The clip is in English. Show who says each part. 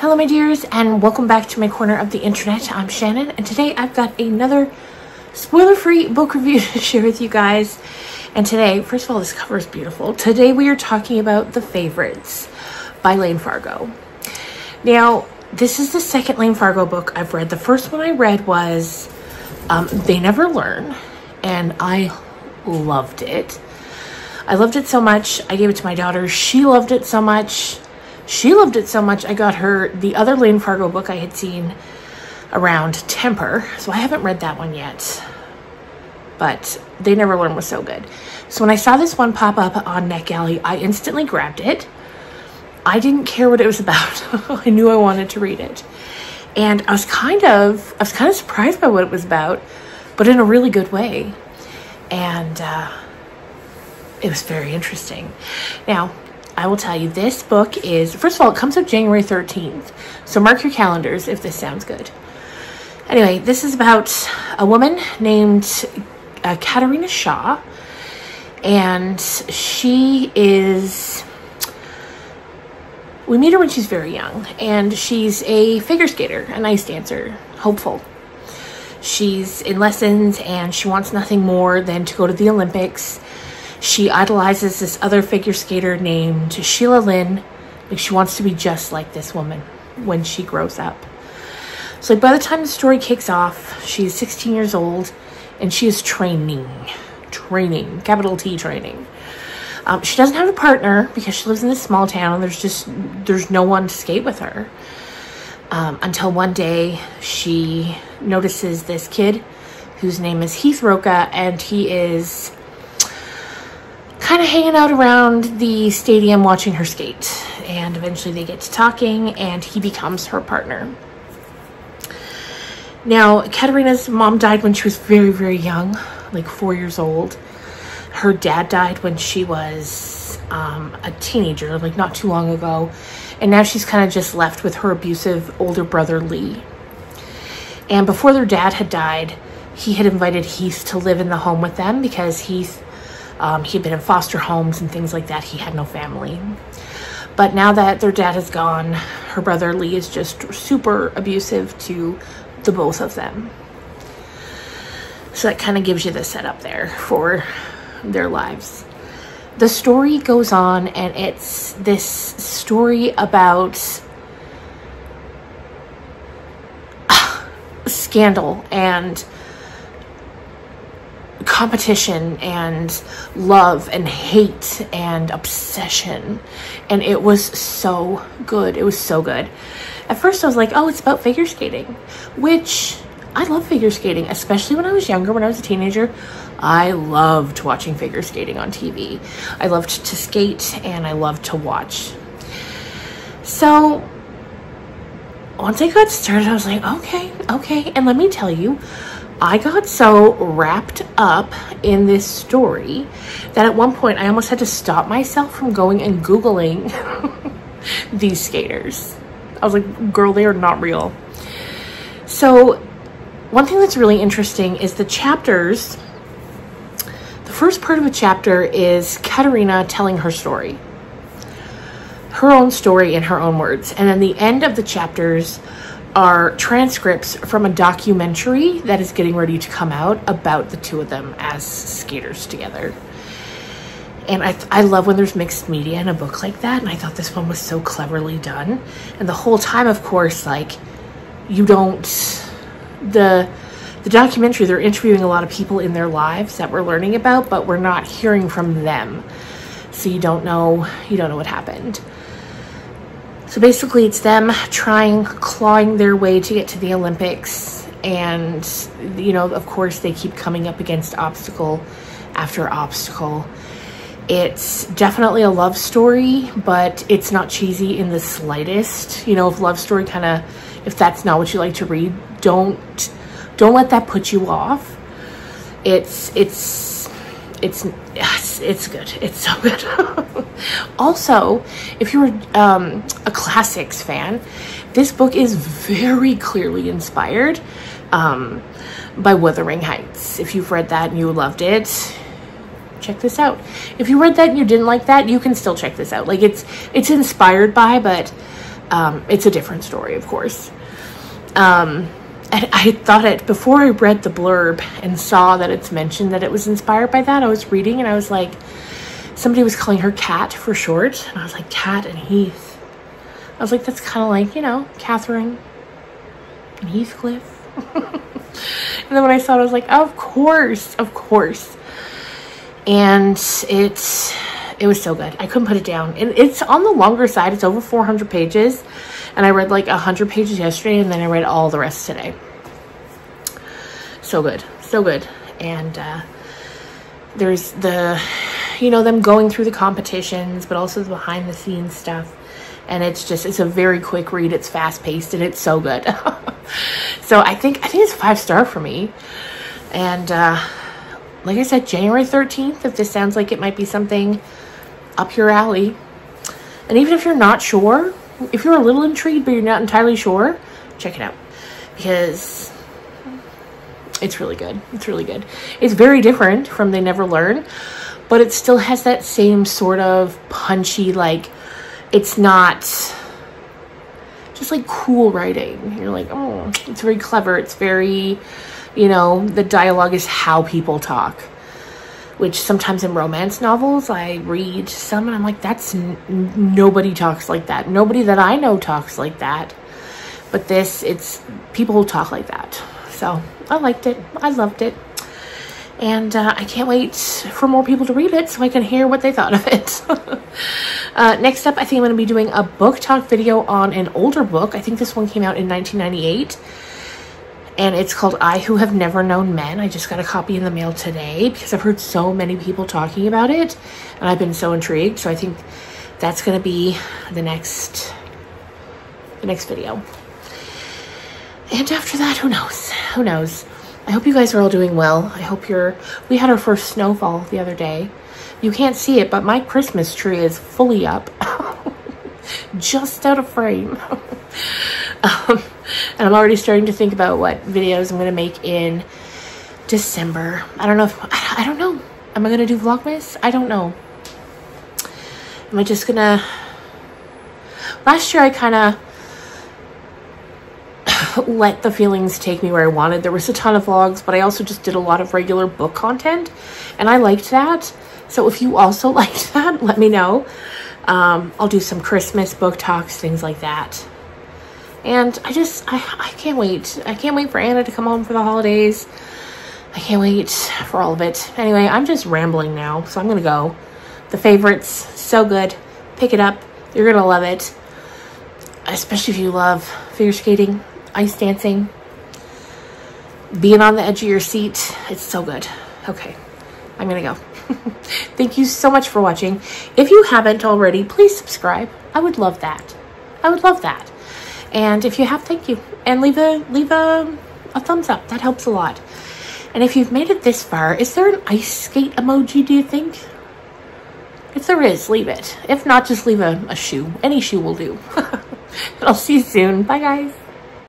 Speaker 1: Hello my dears, and welcome back to my corner of the internet. I'm Shannon, and today I've got another spoiler-free book review to share with you guys. And today, first of all, this cover is beautiful. Today we are talking about The Favorites by Layne Fargo. Now, this is the second Layne Fargo book I've read. The first one I read was They Never Learn, and I loved it. I loved it so much, I gave it to my daughter. She loved it so much. She loved it so much, I got her the other Layne Fargo book I had seen around, Temper. So I haven't read that one yet, but They Never Learn was so good. So when I saw this one pop up on NetGalley, I instantly grabbed it. I didn't care what it was about. I knew I wanted to read it. And I was kind of surprised by what it was about, but in a really good way. And it was very interesting. Now, I will tell you, this book is, first of all, it comes out January 13th. So mark your calendars if this sounds good. Anyway, this is about a woman named Katerina Shaw. And she is, we meet her when she's very young. And she's a figure skater, an ice dancer, hopeful. She's in lessons and she wants nothing more than to go to the Olympics. She idolizes this other figure skater named Sheila Lynn. Like, she wants to be just like this woman when she grows up. So by the time the story kicks off, she's 16 years old and she is training, capital T training. She doesn't have a partner because she lives in this small town and there's no one to skate with her. Until one day she notices this kid whose name is Heath Roca, and he is kind of hanging out around the stadium watching her skate. And eventually they get to talking and he becomes her partner. Now, Katerina's mom died when she was very, very young, like 4 years old. Her dad died when she was a teenager, like not too long ago. And now she's kind of just left with her abusive older brother, Lee. And before their dad had died, he had invited Heath to live in the home with them because Heath, he had been in foster homes and things like that. He had no family. But now that their dad is gone, her brother Lee is just super abusive to the both of them. So that kind of gives you the setup there for their lives. The story goes on, and it's this story about scandal and competition and love and hate and obsession, and it was so good. It was so good. At first I was like, oh, it's about figure skating, which I love figure skating, especially when I was younger. When I was a teenager, I loved watching figure skating on TV. I loved to skate and I loved to watch. So once I got started, I was like, okay. And let me tell you, I got so wrapped up in this story that at one point I almost had to stop myself from going and Googling these skaters. I was like, girl, they are not real. So one thing that's really interesting is the chapters. The first part of a chapter is Katerina telling her story. Her own story in her own words. And then the end of the chapters are transcripts from a documentary that is getting ready to come out about the two of them as skaters together. And I love when there's mixed media in a book like that, and I thought this one was so cleverly done. And the whole time, of course, like, you don't, the documentary, they're interviewing a lot of people in their lives that we're learning about, but we're not hearing from them. So you don't know what happened. So basically it's them clawing their way to get to the Olympics. And, you know, of course they keep coming up against obstacle after obstacle. It's definitely a love story, but it's not cheesy in the slightest. You know, if love story if that's not what you like to read, don't let that put you off. It's good. It's so good. Also, if you're a classics fan, this book is very clearly inspired by Wuthering Heights. If you've read that and you loved it, check this out. If you read that and you didn't like that, you can still check this out. Like, it's inspired by, but It's a different story, of course. And I thought it, before I read the blurb and saw that it's mentioned that it was inspired by that, I was reading and I was like, somebody was calling her Cat for short. And I was like, Cat and Heath. I was like, that's kind of like, you know, Catherine and Heathcliff. And then when I saw it, I was like, of course, of course. And it was so good. I couldn't put it down. And it's on the longer side. It's over 400 pages. And I read like 100 pages yesterday, and then I read all the rest today. So good. So good. And there's the, you know, them going through the competitions, but also the behind the scenes stuff. And it's just, it's a very quick read. It's fast paced and it's so good. So I think it's 5-star for me. And like I said, January 13th, if this sounds like it might be something up your alley. And even if you're not sure, if you're a little intrigued but you're not entirely sure, check it out, because it's really good. It's really good. It's very different from They Never Learn, but it still has that same sort of punchy, like, it's not just like cool writing. You're like, oh, it's very clever. It's very, you know, the dialogue is how people talk, which sometimes in romance novels, I read some and I'm like, that's, nobody talks like that. Nobody that I know talks like that. But this, it's, people talk like that. So I liked it. I loved it. And I can't wait for more people to read it so I can hear what they thought of it. Next up, I think I'm going to be doing a book talk video on an older book. I think this one came out in 1998. And it's called I Who Have Never Known Men. I just got a copy in the mail today because I've heard so many people talking about it. And I've been so intrigued. So I think that's going to be the next video. And after that, who knows? Who knows? I hope you guys are all doing well. I hope we had our first snowfall the other day. You can't see it, but my Christmas tree is fully up. Just out of frame. And I'm already starting to think about what videos I'm going to make in December. I don't know. Am I going to do Vlogmas? I don't know. Am I just going to... Last year I kind of let the feelings take me where I wanted. There was a ton of vlogs, but I also just did a lot of regular book content, and I liked that. So if you also liked that, let me know. I'll do some Christmas book talks, things like that. And I can't wait. I can't wait for Anna to come home for the holidays. I can't wait for all of it. Anyway, I'm just rambling now, so I'm gonna go. The Favorites, so good. Pick it up. You're gonna love it. Especially if you love figure skating, ice dancing, being on the edge of your seat. It's so good. Okay, I'm gonna go. Thank you so much for watching. If you haven't already, please subscribe. I would love that. I would love that. And if you have, thank you. And leave a thumbs up. That helps a lot. And if you've made it this far, is there an ice skate emoji, do you think? If there is, leave it. If not, just leave a shoe. Any shoe will do. And I'll see you soon. Bye, guys.